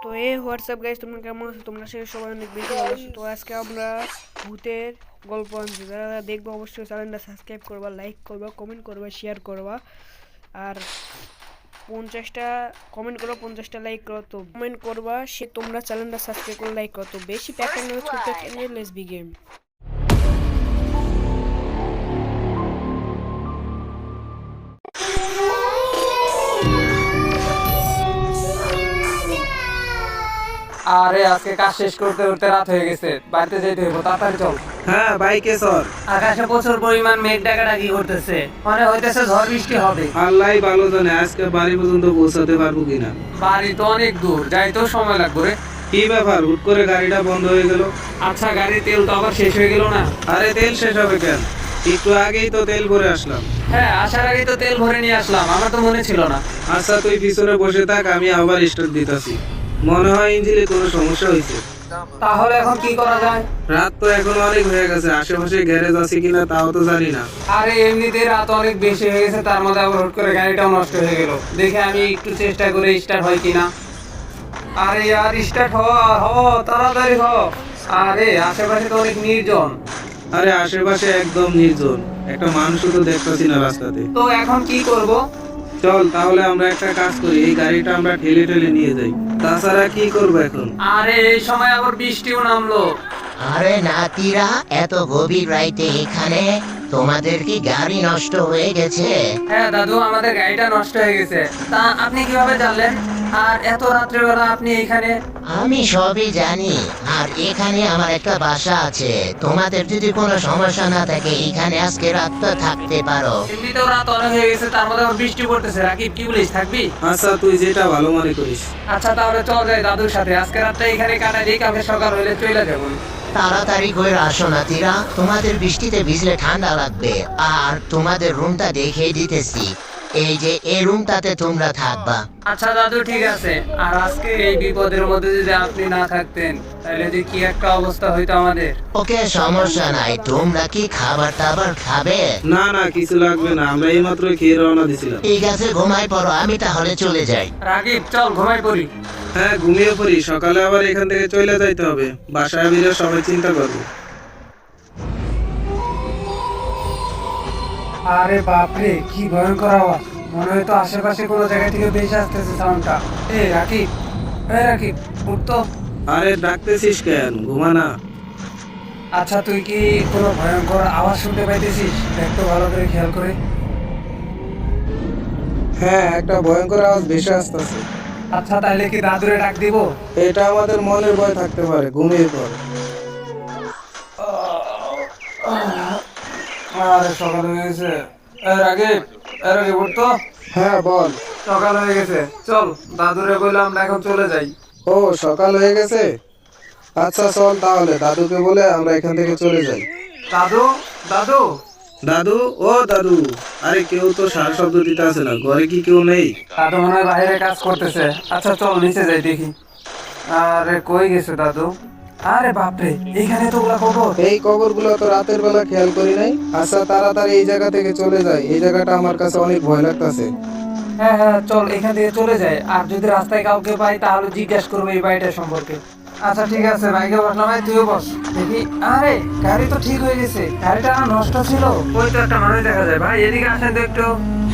তো WhatsApp guys, তোমরা কেমন আছো? তোমরা সবাই অনেক বেশি ভালো আছো। তো আজকে আমরা ভূতের গল্প আনছি। যারা দেখবো অবশ্যই চ্যানেলটা সাবস্ক্রাইব করবা, লাইক করবা, কমেন্ট করবা, শেয়ার করবা। আর 50টা কমেন্ট করো, 50টা লাইক করো। তো কমেন্ট করবা সে তোমরা চ্যানেলটা সাবস্ক্রাইব করে লাইক করো। তো বেশি প্যাটার্ন নেই, ছোট প্যাটার্ন, লেটস বিগিন। আরে আজকে কাজ শেষ করতে করতে রাত হয়ে গেছে, বাড়িতে যেতে হইব, তাড়াতাড়ি চল। হ্যাঁ বাইকে চল। আকাশে প্রচুর পরিমাণ মেঘ ডাকাডাকি করতেছে, মনে হইতেছে ঝড় বৃষ্টি হবে। আল্লাহই ভালো জানে আজকে বাড়ি পর্যন্ত পৌঁছাতে পারবো কিনা। বাড়ি তো অনেক দূর, যাইতেও সময় লাগবে রে। কি ব্যাপার, হুট করে গাড়িটা বন্ধ হয়ে গেল? আচ্ছা, গাড়ির তেল তো আবার শেষ হয়ে গেল না? আরে তেল শেষ হবে কেন? একটু আগেই তো তেল ভরে আসলাম। হ্যাঁ, আসার আগে তো তেল ভরে নিয়ে আসলাম, আমার তো মনে ছিল না। আচ্ছা তুই পিছনে বসে থাক, আমি আবার স্টার্ট দিতেছি। মনে হয় ইঞ্জিনে কোনো সমস্যা হয়েছে। তাহলে এখন কি করা যায়? রাত তো এখন অনেক হয়ে গেছে, আশেপাশে গ্যারেজ আছে কিনা তাও তো জানি না। আরে এমনিতে রাত অনেক বেশি হয়ে গেছে, তার মধ্যে আবার হুট করে গাড়িটাও নষ্ট হয়ে গেল। দেখে আমি একটু চেষ্টা করে স্টার্ট হয় কিনা। আরে यार স্টার্ট হ তাড়াতাড়ি হ। আরে আশেপাশে তো অনেক নির্জন। আরে আশেপাশে একদম নির্জন, একটা মানুষও তো দেখতেছি না রাস্তাতে। তো এখন কি করব? চল তাহলে আমরা একটা কাজ করি, এই গাড়িটা আমরা ঠেলে ঠেলে নিয়ে যাই। তাছাড়া কি করবো এখন? আরে এই সময় আবার বৃষ্টিও নামলো। আরে নাতিরা, এত গভীর রাইতে এখানে? তোমাদের কি গাড়ি নষ্ট হয়ে গেছে? হ্যাঁ দাদু, আমাদের গাড়িটা নষ্ট হয়ে গেছে। তা আপনি কিভাবে জানলেন? আর এত রাত্রেবেলা আপনি এখানে? আমি সবই জানি, আর এখানে আমার একটা বাসা আছে। তোমাদের যদি কোনো সমস্যা না থাকে এখানে আজকে রাতটা থাকতে পারো। এমনিতেও রাত অনেক হয়ে গেছে, তার মধ্যে আবার বৃষ্টি পড়তেছে। রাকিব, কি বলিস, থাকবি? আচ্ছা তুই যেটা ভালো মনে করিস। আচ্ছা তাহলে চল যাই দাদুর সাথে, আজকে রাতটা এখানে কাটাই দিই, কালকে সকাল হইলে চলে যাবো। তাড়াতাড়ি করে আসো নাতিরা, তোমাদের বৃষ্টিতে ভিজলে ঠান্ডা লাগবে। আর তোমাদের রুমটা দেখিয়ে দিতেছি, এই যে এই রুমটাতে তোমরা থাকবা। আচ্ছা দাদু, ঠিক আছে। আর আজকে এই বিপদের মধ্যে যদি আপনি না থাকতেন, তাহলে যে কি একটা অবস্থা হইতো আমাদের। ওকে, সমস্যা নাই। তোমরা কি খাবার টাবার খাবে? না না, কিছু লাগবে না, আমরা এইমাত্র খেয়ে রওনা দিছিলাম। ঠিক আছে, ঘুমাই পড়ো, আমি তাহলে চলে যাই। রাকিব, চল ঘুমাই পড়ি। হ্যাঁ ঘুমিয়ে পড়ি, সকালে আবার এখান থেকে চলে যাইতে হবে। বাসায় ফিরে সবাই চিন্তা করবো। আরে বাপরে, কি ভয়ঙ্কর আওয়াজ! মনে হয় তো আশেপাশে কোনো জায়গা থেকে বেশি আসতেছে সাউন্ডটা। রাকিব, রাকিব, উঠ তো। আরে ডাকতেছিস কেন? ঘুমা না। আচ্ছা, তুই কি কোনো ভয়ঙ্কর আওয়াজ শুনতে পাইতেছিস? একটু ভালো করে খেয়াল করে। হ্যাঁ, একটা ভয়ঙ্কর আওয়াজ ভেসে আসতেছে। আচ্ছা, তাহলে কি দাদুরে ডাক দিব? এটা আমাদের মনের ভয় থাকতে পারে, ঘুমিয়ে পড়। আরে সকাল হয়ে গেছে। রাকিব, রাকিব, উঠ তো। হ্যাঁ বল। সকাল হয়ে গেছে, চল দাদুরে বললাম আমরা এখন চলে যাই। ও সকাল হয়ে গেছে, আচ্ছা চল তাহলে দাদুকে বলে আমরা এখান থেকে চলে যাই। দাদু, দাদু। দাদু, ও দাদু। আরে কেউ তো সারা শব্দ দিতে আছে না, ঘরে কি কেউ নেই? দাদু মনে হয় বাইরে কাজ করতেছে। আচ্ছা চল নিচে যাই দেখি। আরে কই গেছে দাদু? আরে বাপরে, এখানে তো ওগুলা কবর। এই কবরগুলো তো রাতের বেলা খেয়াল করি নাই। আচ্ছা তাড়াতাড়ি এই জায়গা থেকে চলে যাই, এই জায়গাটা আমার কাছে অনেক ভয় লাগতেছে। হ্যাঁ হ্যাঁ, চল এখান থেকে চলে যাই। আর যদি রাস্তায় কাউকে পাই তাহলে জিজ্ঞাসা করবো এই বাড়িটা সম্পর্কে। আচ্ছা ঠিক আছে, বাইকে বসলাম, ভাই তুইও বস দেখি। আরে গাড়ি তো ঠিক হয়ে গেছে, গাড়িটা না নষ্ট ছিল। ওই তো একটা মানুষ দেখা যায়। ভাই এদিকে আসেন তো একটু।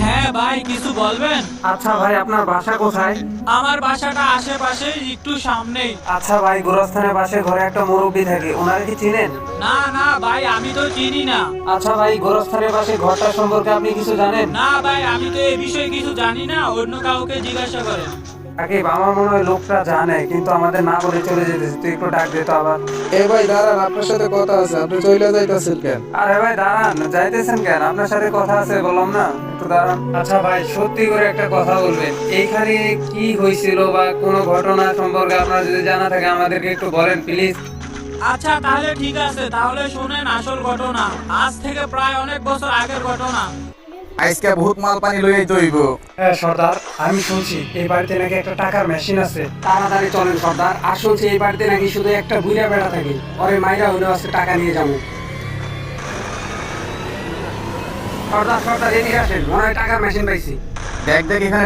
হ্যাঁ ভাই, কিছু বলবেন? আচ্ছা ভাই, আপনার বাসা কোথায়? আমার বাসাটা আশেপাশে, একটু সামনেই। আচ্ছা ভাই, গোরস্থানের পাশে ঘরে একটা মুরব্বী থাকে, ওনারা কি চিনেন? না না ভাই, আমি তো চিনি না। আচ্ছা ভাই, গোরস্থানের পাশে ঘরটা সম্পর্কে আপনি কিছু জানেন? না ভাই, আমি তো এই বিষয়ে কিছু জানি না, অন্য কাউকে জিজ্ঞাসা করেন। রাকিব, আমার মনে হয় লোকটা জানে, কিন্তু আমাদের না বলে চলে যেতেছে। তুই একটু ডাক দে তো আবার। এ ভাই দাঁড়ান, আপনার সাথে কথা আছে, আপনি চলে যাইতেছেন কেন? আরে ভাই দাঁড়ান, যাইতেছেন কেন? আপনার সাথে কথা আছে বললাম না, একটু দাঁড়ান। আচ্ছা ভাই, সত্যি করে একটা কথা বলবেন, এইখানে কি হয়েছিল বা কোনো ঘটনা সম্পর্কে আপনার যদি জানা থাকে আমাদেরকে একটু বলেন প্লিজ। আচ্ছা তাহলে ঠিক আছে, তাহলে শুনেন আসল ঘটনা। আজ থেকে প্রায় অনেক বছর আগের ঘটনা। আজকে বহুত মাল পানি লইয়াই তৈব। হ্যাঁ সর্দার, আমি শুনছি এই বাড়িতে নাকি একটা টাকার মেশিন আছে। তাড়াতাড়ি চলেন সর্দার। আর শুনছি এই বাড়িতে নাকি শুধু একটা বুইড়া বেড়া থাকে, ওরে মাইরা হইলেও আজকে টাকা নিয়ে যাবো। সর্দার সর্দার, এদিকে আসেন, মনে হয় টাকার মেশিন পাইছি। দেখ দেখ এখানে